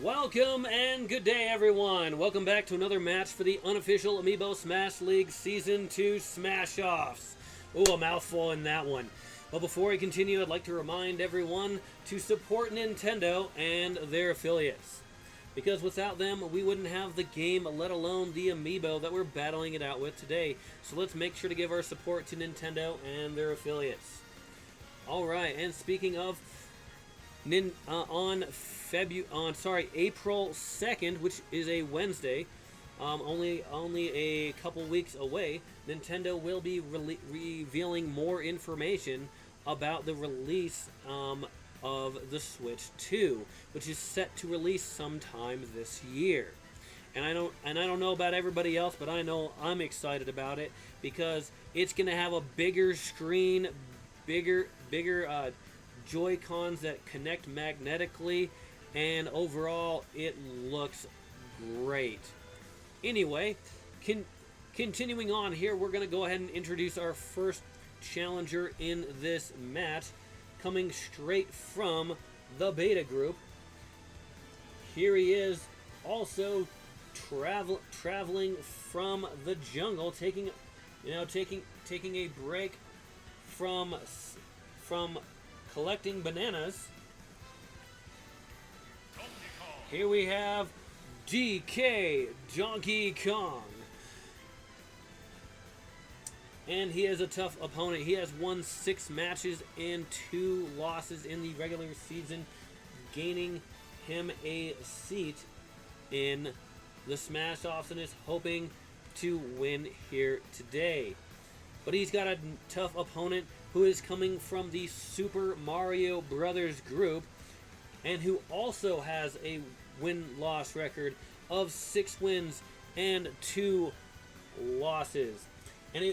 Welcome and good day, everyone. Welcome back to another match for the Unofficial Amiibo Smash League Season 2 Smash-Offs. Ooh, a mouthful in that one. But before we continue, I'd like to remind everyone to support Nintendo and their affiliates. Because without them, we wouldn't have the game, let alone the Amiibo that we're battling it out with today. So let's make sure to give our support to Nintendo and their affiliates. Alright, and speaking of, April 2nd, which is a Wednesday, only a couple weeks away, Nintendo will be revealing more information about the release of the Switch 2, which is set to release sometime this year. And I don't know about everybody else, but I know I'm excited about it because it's gonna have a bigger screen, bigger Joy-Cons that connect magnetically, and overall it looks great. Anyway, continuing on here, we're going to go ahead and introduce our first challenger in this match, coming straight from the beta group. Here he is, also traveling from the jungle, taking a break from collecting bananas. Here we have DK Donkey Kong. And he is a tough opponent. He has won 6 matches and 2 losses in the regular season, gaining him a seat in the Smash-Offs and is hoping to win here today. But he's got a tough opponent who is coming from the Super Mario Brothers group and who also has a win-loss record of 6 wins and 2 losses. And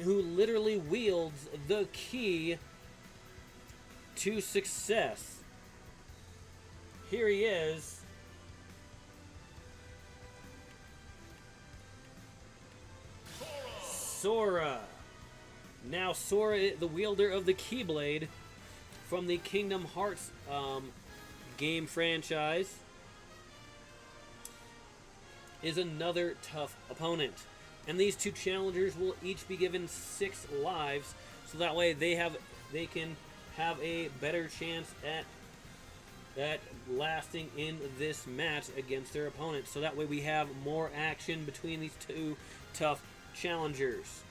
who literally wields the key to success. Here he is. Sora. Now Sora, the wielder of the Keyblade from the Kingdom Hearts game franchise, is another tough opponent. And these two challengers will each be given 6 lives, so that way they can have a better chance at lasting in this match against their opponents. So that way we have more action between these two tough challengers.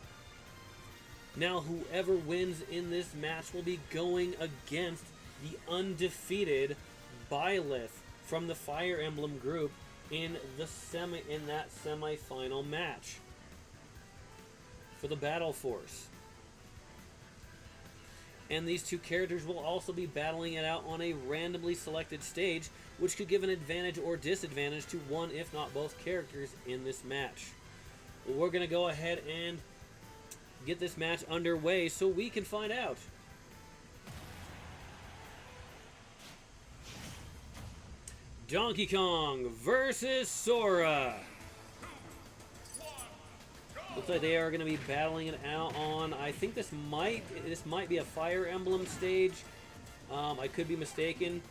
Now, whoever wins in this match will be going against the undefeated Byleth from the Fire Emblem group in that semi-final match for the Battle Force. And these two characters will also be battling it out on a randomly selected stage, which could give an advantage or disadvantage to one, if not both, characters in this match. We're going to go ahead and get this match underway so we can find out. Donkey Kong versus Sora. Looks like they are going to be battling it out on, I think this might be a Fire Emblem stage. I could be mistaken.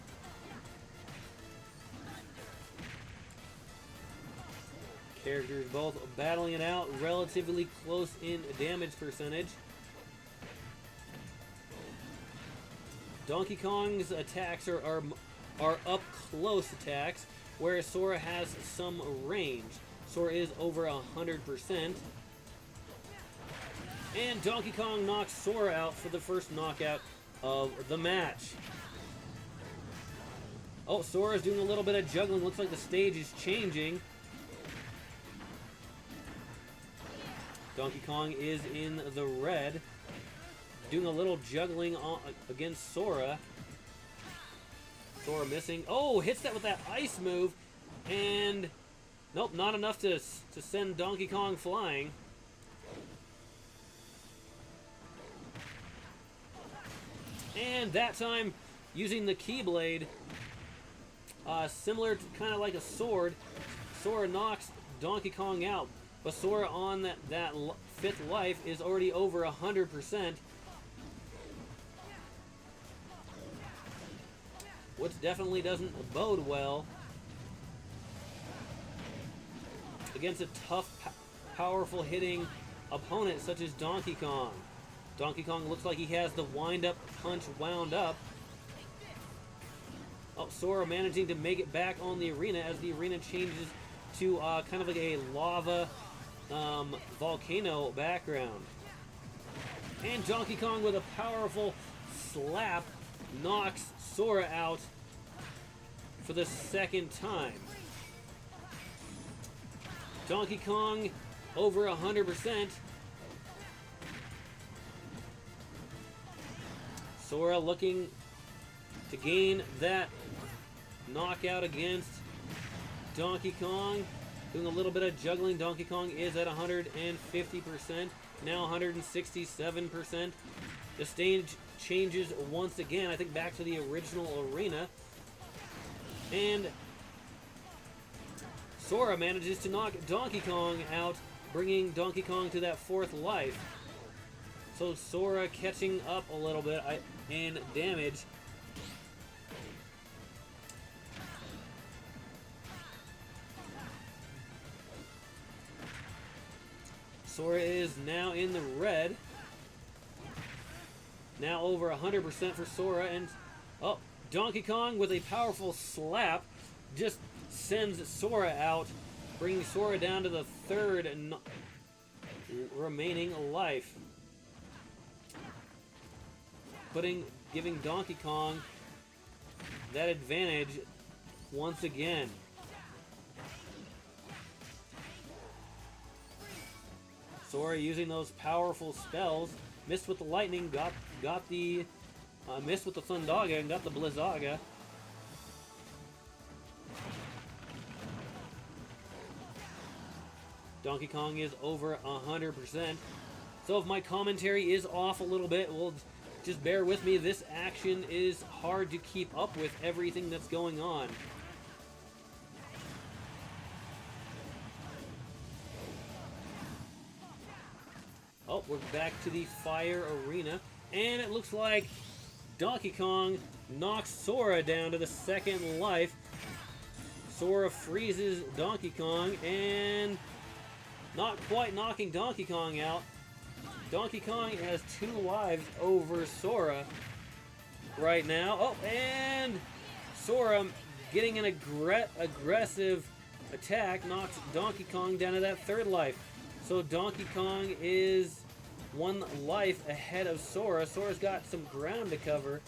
Characters both battling it out, relatively close in damage percentage. Donkey Kong's attacks are up close attacks, whereas Sora has some range. Sora is over 100%. And Donkey Kong knocks Sora out for the first knockout of the match. Oh, Sora's doing a little bit of juggling. Looks like the stage is changing. Donkey Kong is in the red, doing a little juggling against Sora. Sora missing. Oh, hits that with that ice move, and nope, not enough to send Donkey Kong flying. And that time, using the Keyblade, similar to kind of like a sword, Sora knocks Donkey Kong out. But Sora on that 5th life is already over 100%. Which definitely doesn't bode well against a tough, powerful hitting opponent such as Donkey Kong. Donkey Kong looks like he has the wind-up punch wound up. Oh, Sora managing to make it back on the arena as the arena changes to kind of like a lava volcano background. And Donkey Kong with a powerful slap knocks Sora out for the second time. Donkey Kong over 100%. Sora looking to gain that knockout against Donkey Kong. Doing a little bit of juggling. Donkey Kong is at 150%. Now 167%. The stage changes once again, I think, back to the original arena. And Sora manages to knock Donkey Kong out, bringing Donkey Kong to that 4th life. So Sora catching up a little bit in damage. Sora is now in the red. Now over 100% for Sora. And, oh, Donkey Kong with a powerful slap just sends Sora out, bringing Sora down to the 3rd remaining life. Giving Donkey Kong that advantage once again. Sora using those powerful spells. Missed with the lightning, got the missed with the Thundaga and got the Blizzaga. Donkey Kong is over 100%. So if my commentary is off a little bit, well, just bear with me. This action is hard to keep up with everything that's going on. Oh, we're back to the fire arena. And it looks like Donkey Kong knocks Sora down to the 2nd life. Sora freezes Donkey Kong and not quite knocking Donkey Kong out. Donkey Kong has 2 lives over Sora right now. Oh, and Sora getting an aggressive attack knocks Donkey Kong down to that 3rd life. So Donkey Kong is 1 life ahead of Sora. Sora's got some ground to cover.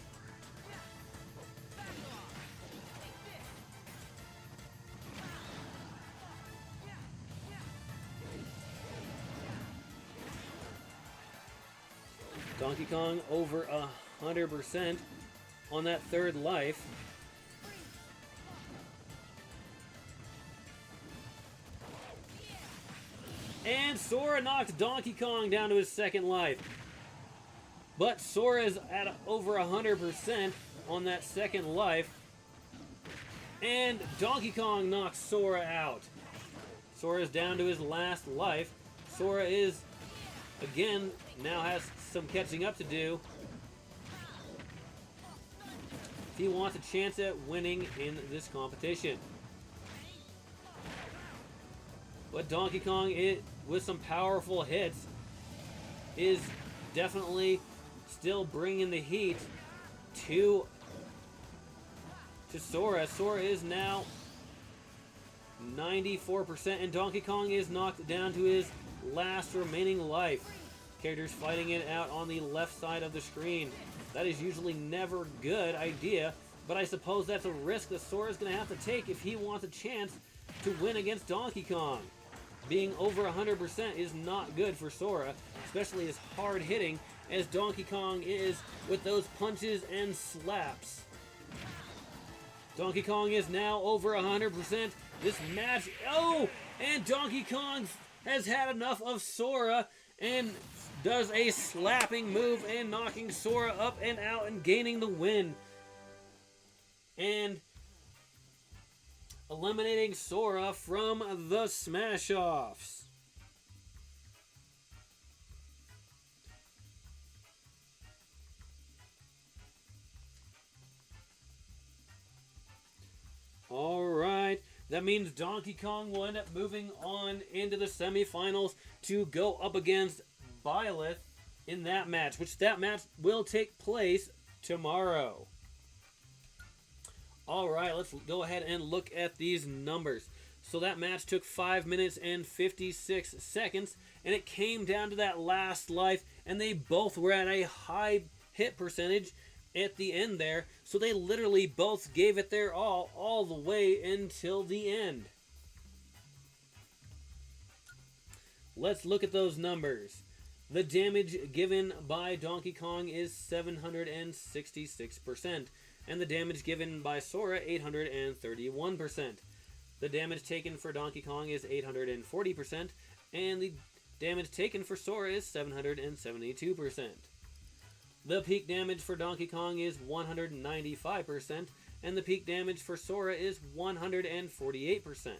Donkey Kong over 100% on that 3rd life. And Sora knocks Donkey Kong down to his 2nd life. But Sora's at over 100% on that 2nd life. And Donkey Kong knocks Sora out. Sora's down to his last life. Sora is, again, now has some catching up to do if he wants a chance at winning in this competition. But Donkey Kong, with some powerful hits, is definitely still bringing the heat to Sora. Sora is now 94%, and Donkey Kong is knocked down to his last remaining life. Characters fighting it out on the left side of the screen. That is usually never a good idea, but I suppose that's a risk that Sora's going to have to take if he wants a chance to win against Donkey Kong. Being over 100% is not good for Sora, especially as hard hitting as Donkey Kong is with those punches and slaps. Donkey Kong is now over 100%. This match, oh, and Donkey Kong has had enough of Sora and does a slapping move and knocking Sora up and out and gaining the win. And eliminating Sora from the Smash-Offs. Alright, That means Donkey Kong will end up moving on into the semifinals to go up against Byleth in that match, which that match will take place tomorrow. Alright, let's go ahead and look at these numbers. So that match took 5 minutes and 56 seconds, and it came down to that last life, and they both were at a high hit percentage at the end there, so they literally both gave it their all the way until the end. Let's look at those numbers. The damage given by Donkey Kong is 766%, and the damage given by Sora 831%. The damage taken for Donkey Kong is 840%, and the damage taken for Sora is 772%. The peak damage for Donkey Kong is 195%, and the peak damage for Sora is 148%.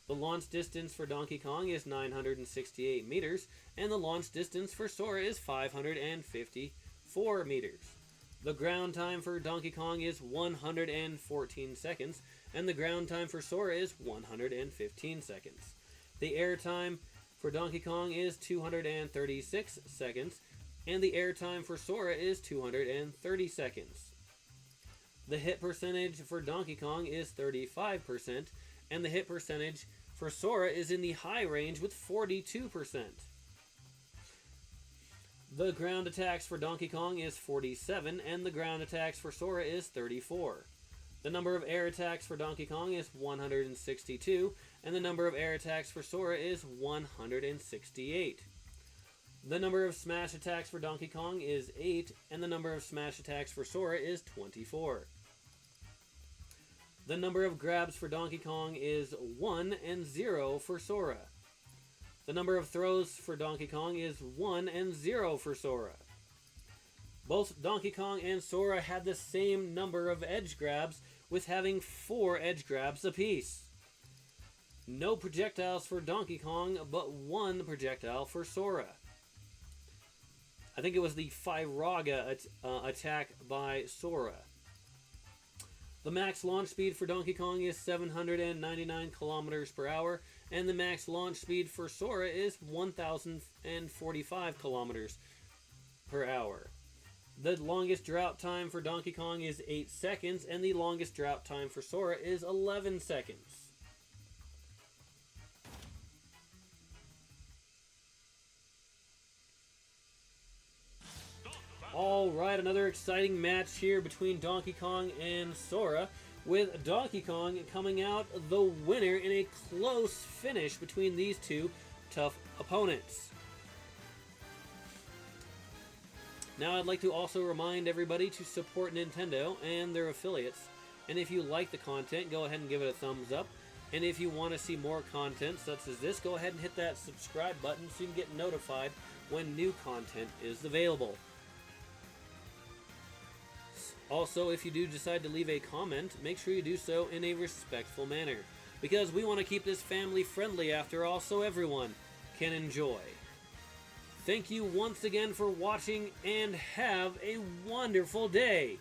The launch distance for Donkey Kong is 968 meters, and the launch distance for Sora is 554 meters. The ground time for Donkey Kong is 114 seconds, and the ground time for Sora is 115 seconds. The air time for Donkey Kong is 236 seconds, and the air time for Sora is 230 seconds. The hit percentage for Donkey Kong is 35%, and the hit percentage for Sora is in the high range with 42%. The ground attacks for Donkey Kong is 47, and the ground attacks for Sora is 34. The number of air attacks for Donkey Kong is 162, and the number of air attacks for Sora is 168. The number of smash attacks for Donkey Kong is 8, and the number of smash attacks for Sora is 24. The number of grabs for Donkey Kong is 1 and 0 for Sora. The number of throws for Donkey Kong is 1 and 0 for Sora. Both Donkey Kong and Sora had the same number of edge grabs, with having 4 edge grabs apiece. No projectiles for Donkey Kong, but 1 projectile for Sora. I think it was the Firaga attack by Sora. The max launch speed for Donkey Kong is 799 kilometers per hour, and the max launch speed for Sora is 1045 kilometers per hour. The longest drought time for Donkey Kong is 8 seconds, and the longest drought time for Sora is 11 seconds. Alright, another exciting match here between Donkey Kong and Sora, with Donkey Kong coming out the winner in a close finish between these two tough opponents. Now I'd like to also remind everybody to support Nintendo and their affiliates, and if you like the content, go ahead and give it a thumbs up, and if you want to see more content such as this, go ahead and hit that subscribe button so you can get notified when new content is available. Also, if you do decide to leave a comment, make sure you do so in a respectful manner, because we want to keep this family friendly after all, so everyone can enjoy. Thank you once again for watching, and have a wonderful day.